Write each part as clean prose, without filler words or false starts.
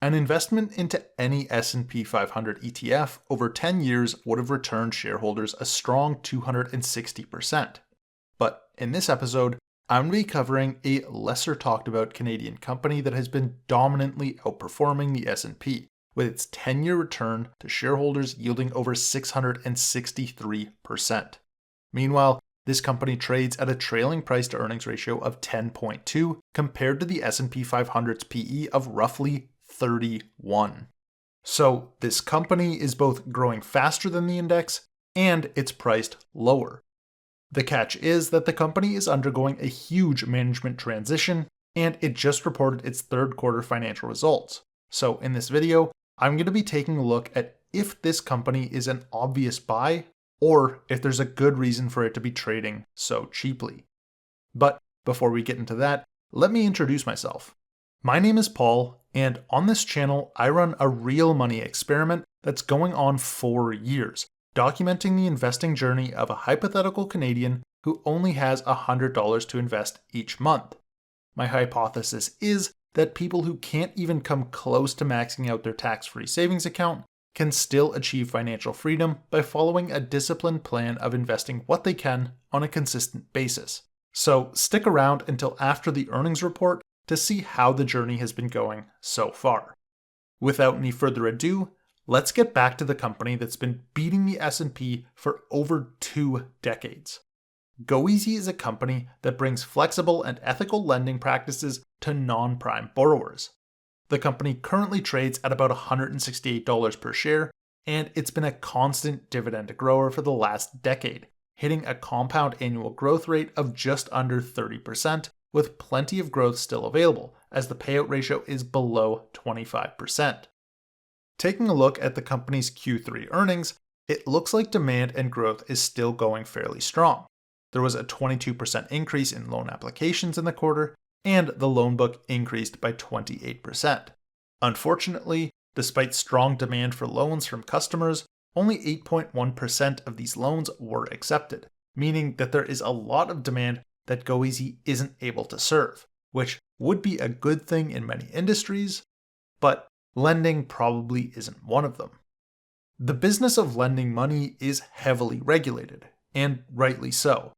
an investment into any S&P 500 ETF over 10 years would have returned shareholders a strong 260%. But in this episode, I'm going to be covering a lesser talked about Canadian company that has been dominantly outperforming the S&P, with its 10-year return to shareholders yielding over 663%. Meanwhile, this company trades at a trailing price to earnings ratio of 10.2 compared to the S&P 500's PE of roughly 31. So this company is both growing faster than the index and it's priced lower. The catch is that the company is undergoing a huge management transition and it just reported its third quarter financial results. So in this video, I'm going to be taking a look at if this company is an obvious buy or if there's a good reason for it to be trading so cheaply. But before we get into that, let me introduce myself. My name is Paul, and on this channel, I run a real money experiment that's going on 4 years, documenting the investing journey of a hypothetical Canadian who only has $100 to invest each month. My hypothesis is that people who can't even come close to maxing out their tax-free savings account can still achieve financial freedom by following a disciplined plan of investing what they can on a consistent basis. So stick around until after the earnings report to see how the journey has been going so far. Without any further ado, let's get back to the company that's been beating the S&P for over 2 decades. GoEasy is a company that brings flexible and ethical lending practices to non-prime borrowers. The company currently trades at about $168 per share, and it's been a constant dividend grower for the last decade, hitting a compound annual growth rate of just under 30%, with plenty of growth still available, as the payout ratio is below 25%. Taking a look at the company's Q3 earnings, it looks like demand and growth is still going fairly strong. There was a 22% increase in loan applications in the quarter, and the loan book increased by 28%. Unfortunately, despite strong demand for loans from customers, only 8.1% of these loans were accepted, meaning that there is a lot of demand that GoEasy isn't able to serve, which would be a good thing in many industries, but lending probably isn't one of them. The business of lending money is heavily regulated, and rightly so.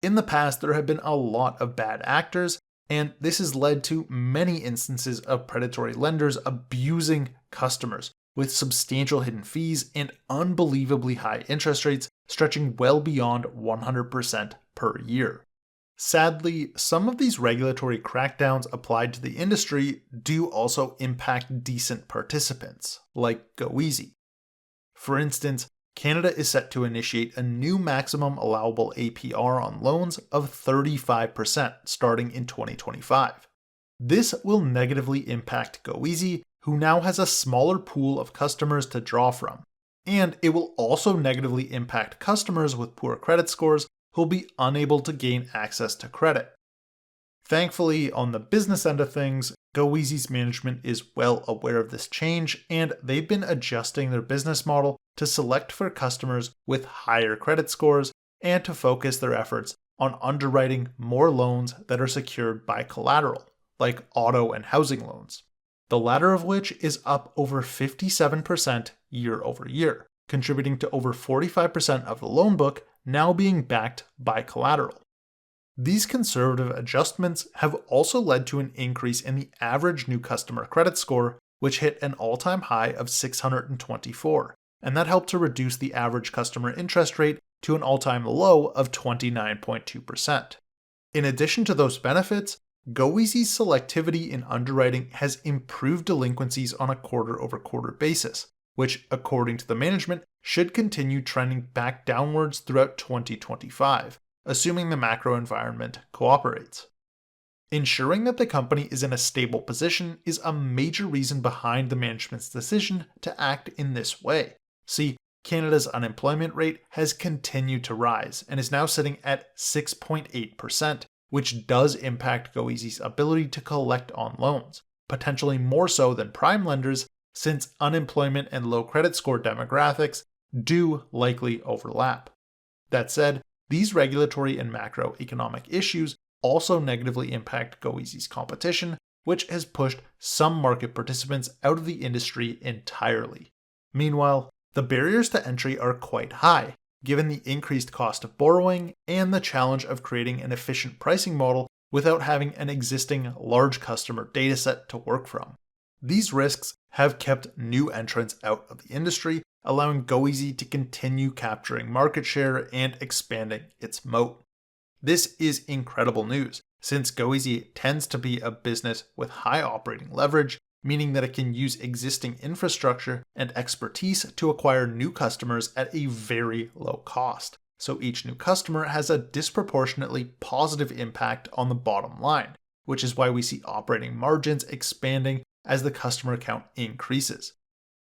In the past, there have been a lot of bad actors, and this has led to many instances of predatory lenders abusing customers with substantial hidden fees and unbelievably high interest rates stretching well beyond 100% per year. Sadly, some of these regulatory crackdowns applied to the industry do also impact decent participants, like GoEasy. For instance, Canada is set to initiate a new maximum allowable APR on loans of 35% starting in 2025. This will negatively impact GoEasy, who now has a smaller pool of customers to draw from, and it will also negatively impact customers with poor credit scores who will be unable to gain access to credit. Thankfully, on the business end of things, GoEasy's management is well aware of this change, and they've been adjusting their business model to select for customers with higher credit scores and to focus their efforts on underwriting more loans that are secured by collateral, like auto and housing loans, the latter of which is up over 57% year over year, contributing to over 45% of the loan book now being backed by collateral. These conservative adjustments have also led to an increase in the average new customer credit score, which hit an all-time high of 624, and that helped to reduce the average customer interest rate to an all-time low of 29.2%. In addition to those benefits, GoEasy's selectivity in underwriting has improved delinquencies on a quarter-over-quarter basis, which, according to the management, should continue trending back downwards throughout 2025, assuming the macro environment cooperates. Ensuring that the company is in a stable position is a major reason behind the management's decision to act in this way. See, Canada's unemployment rate has continued to rise and is now sitting at 6.8%, which does impact GoEasy's ability to collect on loans, potentially more so than prime lenders, since unemployment and low credit score demographics do likely overlap. That said, these regulatory and macroeconomic issues also negatively impact GoEasy's competition, which has pushed some market participants out of the industry entirely. Meanwhile, the barriers to entry are quite high, given the increased cost of borrowing and the challenge of creating an efficient pricing model without having an existing large customer dataset to work from. These risks have kept new entrants out of the industry, allowing GoEasy to continue capturing market share and expanding its moat. This is incredible news, since GoEasy tends to be a business with high operating leverage, meaning that it can use existing infrastructure and expertise to acquire new customers at a very low cost. So each new customer has a disproportionately positive impact on the bottom line, which is why we see operating margins expanding as the customer count increases.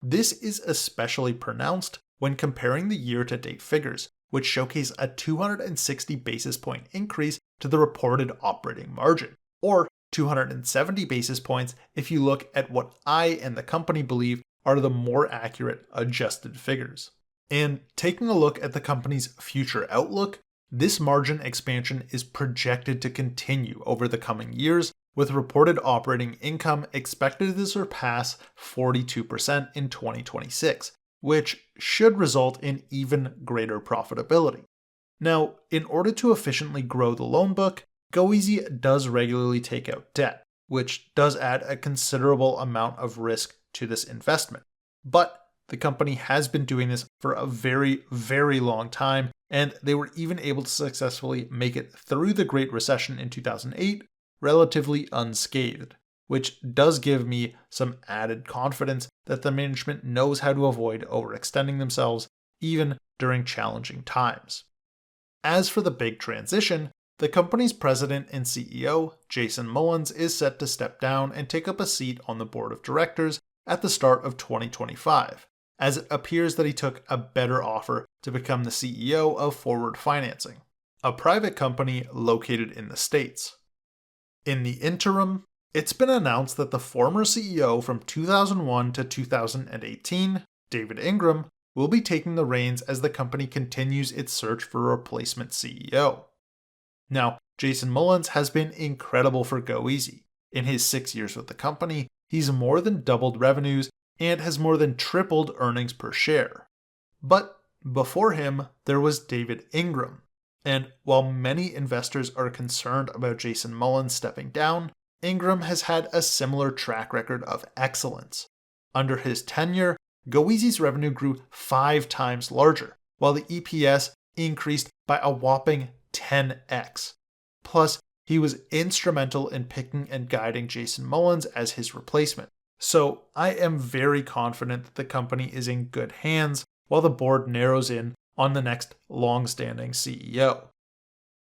This is especially pronounced when comparing the year-to-date figures, which showcase a 260 basis point increase to the reported operating margin, or 270 basis points if you look at what I and the company believe are the more accurate adjusted figures. And taking a look at the company's future outlook, this margin expansion is projected to continue over the coming years, with reported operating income expected to surpass 42% in 2026, which should result in even greater profitability. Now, in order to efficiently grow the loan book, GoEasy does regularly take out debt, which does add a considerable amount of risk to this investment. But the company has been doing this for a very, very long time, and they were even able to successfully make it through the Great Recession in 2008 relatively unscathed, which does give me some added confidence that the management knows how to avoid overextending themselves even during challenging times. As for the big transition, the company's president and CEO, Jason Mullins, is set to step down and take up a seat on the board of directors at the start of 2025, as it appears that he took a better offer to become the CEO of Forward Financing, a private company located in the States. In the interim, it's been announced that the former CEO from 2001 to 2018, David Ingram, will be taking the reins as the company continues its search for a replacement CEO. Now, Jason Mullins has been incredible for GoEasy. In his 6 years with the company, he's more than doubled revenues and has more than tripled earnings per share. But before him, there was David Ingram. And while many investors are concerned about Jason Mullins stepping down, Ingram has had a similar track record of excellence. Under his tenure, GoEasy's revenue grew 5 times larger, while the EPS increased by a whopping 10x. Plus, he was instrumental in picking and guiding Jason Mullins as his replacement. So I am very confident that the company is in good hands while the board narrows in on the next long-standing CEO.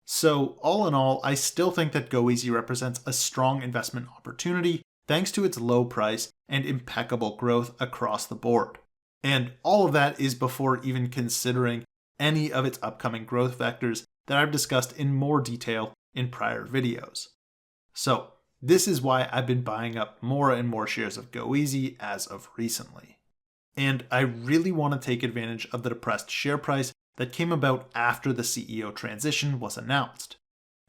So all in all, I still think that GoEasy represents a strong investment opportunity thanks to its low price and impeccable growth across the board. And all of that is before even considering any of its upcoming growth vectors that I've discussed in more detail in prior videos. So this is why I've been buying up more and more shares of GoEasy as of recently. And I really want to take advantage of the depressed share price that came about after the CEO transition was announced.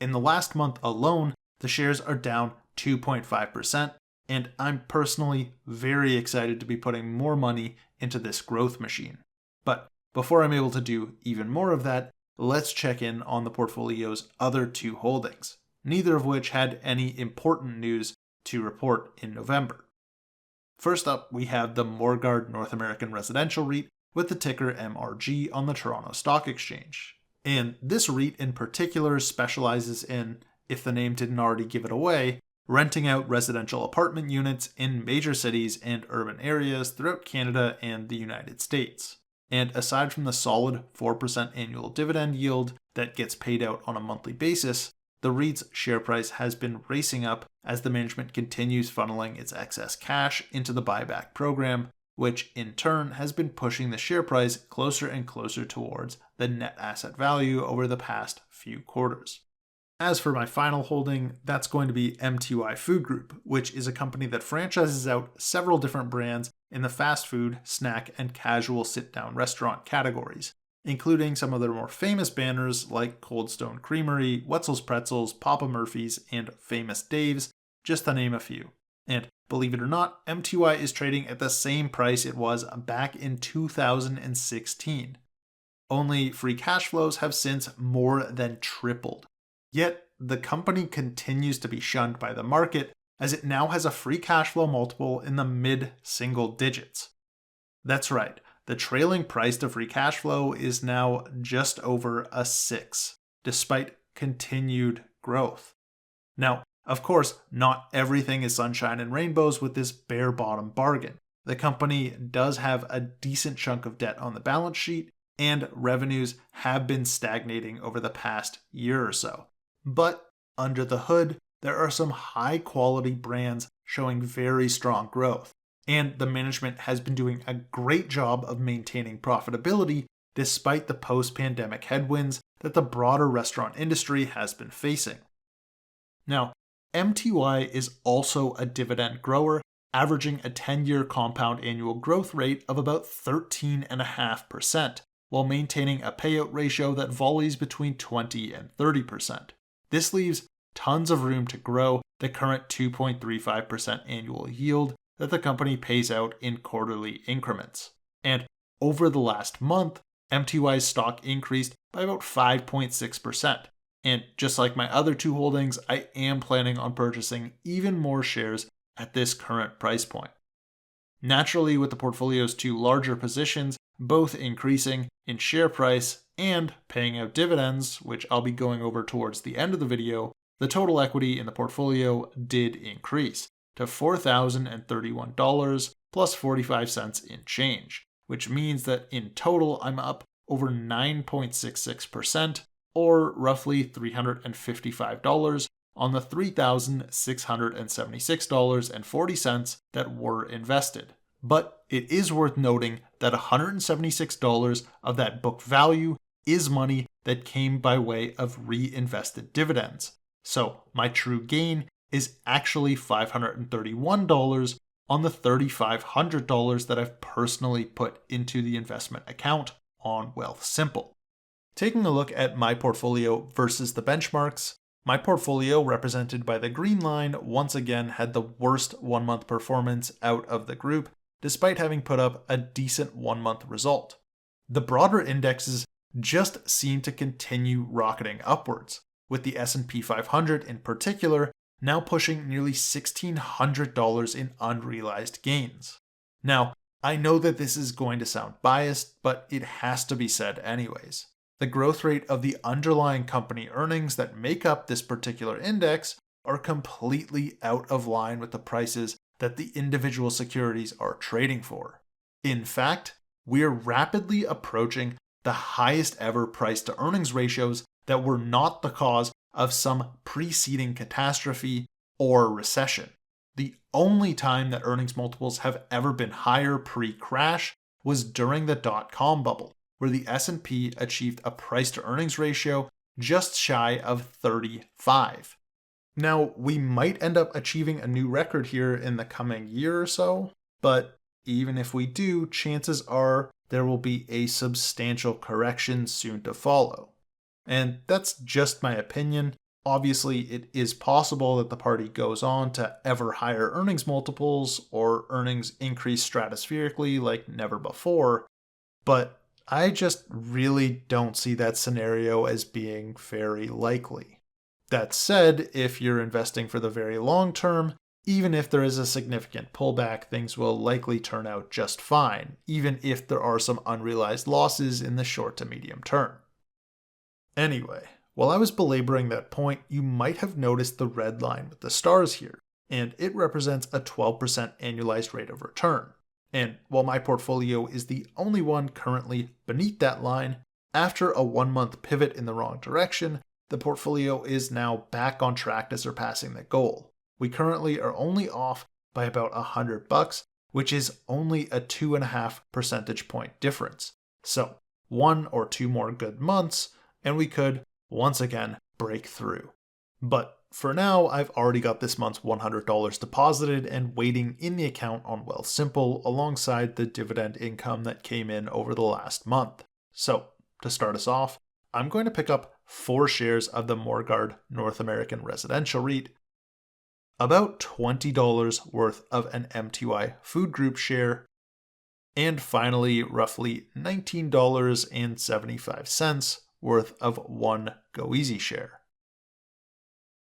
In the last month alone, the shares are down 2.5%, and I'm personally very excited to be putting more money into this growth machine. But before I'm able to do even more of that, let's check in on the portfolio's other 2 holdings, neither of which had any important news to report in November. First up, we have the Morguard North American Residential REIT with the ticker MRG on the Toronto Stock Exchange. And this REIT in particular specializes in, if the name didn't already give it away, renting out residential apartment units in major cities and urban areas throughout Canada and the United States. And aside from the solid 4% annual dividend yield that gets paid out on a monthly basis, the REIT's share price has been racing up as the management continues funneling its excess cash into the buyback program, which in turn has been pushing the share price closer and closer towards the net asset value over the past few quarters. As for my final holding, that's going to be MTY Food Group, which is a company that franchises out several different brands in the fast food, snack, and casual sit-down restaurant categories, including some of their more famous banners like Cold Stone Creamery, Wetzel's Pretzels, Papa Murphy's, and Famous Dave's, just to name a few. And believe it or not, MTY is trading at the same price it was back in 2016. Only free cash flows have since more than tripled. Yet, the company continues to be shunned by the market as it now has a free cash flow multiple in the mid-single digits. That's right, the trailing price to free cash flow is now just over a 6, despite continued growth. Now, of course, not everything is sunshine and rainbows with this bare bottom bargain. The company does have a decent chunk of debt on the balance sheet, and revenues have been stagnating over the past year or so. But under the hood, there are some high quality brands showing very strong growth, and the management has been doing a great job of maintaining profitability despite the post-pandemic headwinds that the broader restaurant industry has been facing. Now, MTY is also a dividend grower, averaging a 10-year compound annual growth rate of about 13.5%, while maintaining a payout ratio that volleys between 20 and 30%. This leaves tons of room to grow the current 2.35% annual yield that the company pays out in quarterly increments. And over the last month, MTY's stock increased by about 5.6%. And just like my other two holdings, I am planning on purchasing even more shares at this current price point. Naturally, with the portfolio's two larger positions both increasing in share price and paying out dividends, which I'll be going over towards the end of the video, the total equity in the portfolio did increase to $4,031 plus 45 cents in change, which means that in total I'm up over 9.66%, or roughly $355 on the $3,676.40 that were invested. But it is worth noting that $176 of that book value is money that came by way of reinvested dividends. So my true gain is actually $531 on the $3,500 that I've personally put into the investment account on Wealthsimple. Taking a look at my portfolio versus the benchmarks, my portfolio, represented by the green line, once again had the worst 1-month performance out of the group, despite having put up a decent 1-month result. The broader indexes just seem to continue rocketing upwards, with the S&P 500 in particular now pushing nearly $1,600 in unrealized gains. Now, I know that this is going to sound biased, but it has to be said anyways. The growth rate of the underlying company earnings that make up this particular index are completely out of line with the prices that the individual securities are trading for. In fact, we are rapidly approaching the highest ever price to earnings ratios that were not the cause of some preceding catastrophe or recession. The only time that earnings multiples have ever been higher pre-crash was during the dot-com bubble, where the S&P achieved a price to earnings ratio just shy of 35. Now, we might end up achieving a new record here in the coming year or so, but even if we do, chances are there will be a substantial correction soon to follow. And that's just my opinion. Obviously, it is possible that the party goes on to ever higher earnings multiples or earnings increase stratospherically like never before, but I just really don't see that scenario as being very likely. That said, if you're investing for the very long term, even if there is a significant pullback, things will likely turn out just fine, even if there are some unrealized losses in the short to medium term. Anyway, while I was belaboring that point, you might have noticed the red line with the stars here, and it represents a 12% annualized rate of return. And while my portfolio is the only one currently beneath that line, after a 1-month pivot in the wrong direction, the portfolio is now back on track to surpassing the goal. We currently are only off by about $100, which is only a 2.5 percentage point difference. So 1 or 2 more good months, and we could once again break through. But for now, I've already got this month's $100 deposited and waiting in the account on Wealthsimple alongside the dividend income that came in over the last month. So, to start us off, I'm going to pick up 4 shares of the Morguard North American Residential REIT. about $20 worth of an MTY Food Group share, and finally, roughly $19.75 worth of one GoEasy share.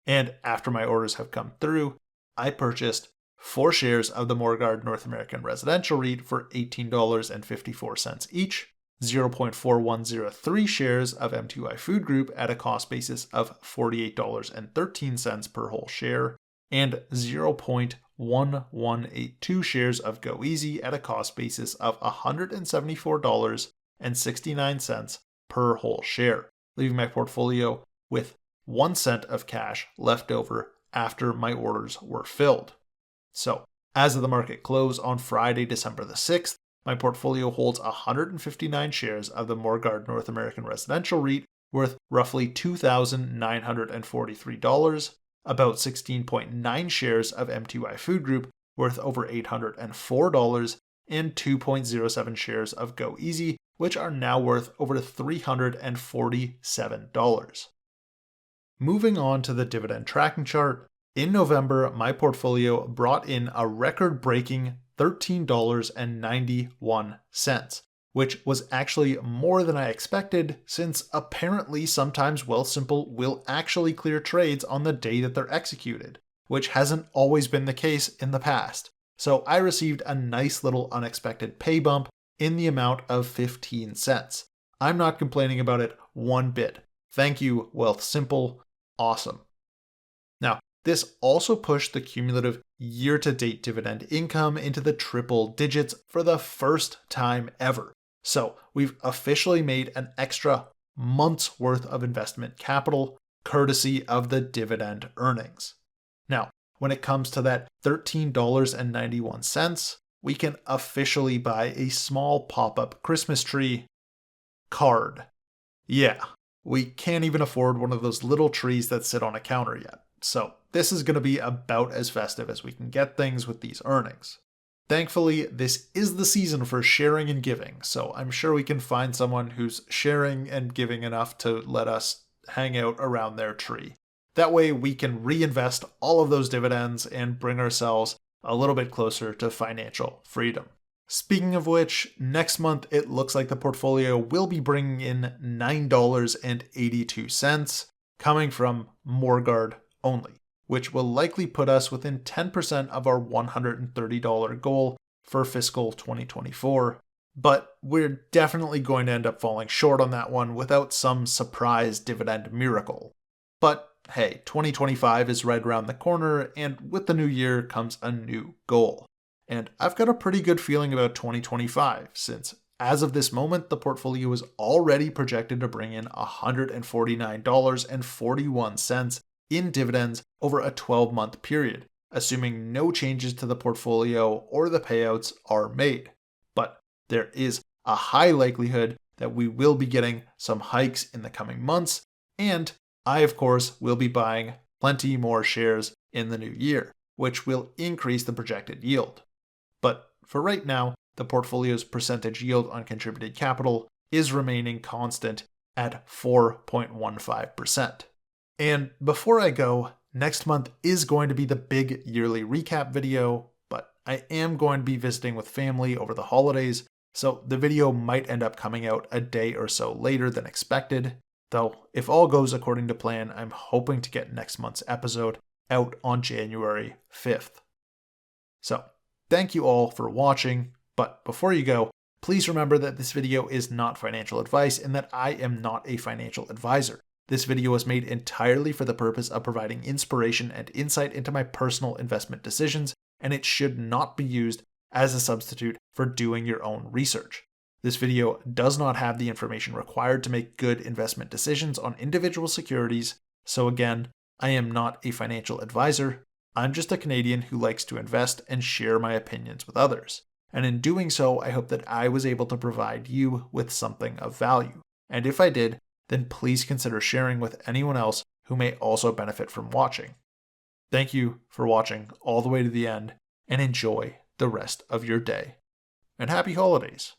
And after my orders have come through, I purchased 4 shares of the Morguard North American Residential REIT for $18.54 each, 0.4103 shares of MTY Food Group at a cost basis of $48.13 per whole share, and 0.1182 shares of GoEasy at a cost basis of $174.69 per whole share, leaving my portfolio with 1 cent of cash left over after my orders were filled. So, as of the market close on Friday, December the 6th, my portfolio holds 159 shares of the Morguard North American Residential REIT worth roughly $2,943, about 16.9 shares of MTY Food Group worth over $804, and 2.07 shares of GoEasy, which are now worth over $347. Moving on to the dividend tracking chart, in November, my portfolio brought in a record-breaking $13.91, which was actually more than I expected, since apparently sometimes Wealthsimple will actually clear trades on the day that they're executed, which hasn't always been the case in the past. So I received a nice little unexpected pay bump in the amount of 15 cents. I'm not complaining about it one bit. Thank you, Wealthsimple. Awesome. Now, this also pushed the cumulative year-to-date dividend income into the triple digits for the first time ever. So we've officially made an extra month's worth of investment capital courtesy of the dividend earnings. Now, when it comes to that $13.91, we can officially buy a small pop-up Christmas tree card. Yeah, we can't even afford one of those little trees that sit on a counter yet. So this is going to be about as festive as we can get things with these earnings. Thankfully, this is the season for sharing and giving, so I'm sure we can find someone who's sharing and giving enough to let us hang out around their tree. That way we can reinvest all of those dividends and bring ourselves a little bit closer to financial freedom. Speaking of which, next month it looks like the portfolio will be bringing in $9.82, coming from Morguard only, which will likely put us within 10% of our $130 goal for fiscal 2024. But we're definitely going to end up falling short on that one without some surprise dividend miracle. But hey, 2025 is right around the corner, and with the new year comes a new goal. And I've got a pretty good feeling about 2025, since as of this moment, the portfolio is already projected to bring in $149.41 in dividends over a 12-month period, assuming no changes to the portfolio or the payouts are made. But there is a high likelihood that we will be getting some hikes in the coming months, and I, of course, will be buying plenty more shares in the new year, which will increase the projected yield. But for right now, the portfolio's percentage yield on contributed capital is remaining constant at 4.15%. And before I go, next month is going to be the big yearly recap video, but I am going to be visiting with family over the holidays, so the video might end up coming out a day or so later than expected. Though, if all goes according to plan, I'm hoping to get next month's episode out on January 5th. So, thank you all for watching, but before you go, please remember that this video is not financial advice and that I am not a financial advisor. This video was made entirely for the purpose of providing inspiration and insight into my personal investment decisions, and it should not be used as a substitute for doing your own research. This video does not have the information required to make good investment decisions on individual securities, so again, I am not a financial advisor. I'm just a Canadian who likes to invest and share my opinions with others. And in doing so, I hope that I was able to provide you with something of value. And if I did, then please consider sharing with anyone else who may also benefit from watching. Thank you for watching all the way to the end, and enjoy the rest of your day. And happy holidays!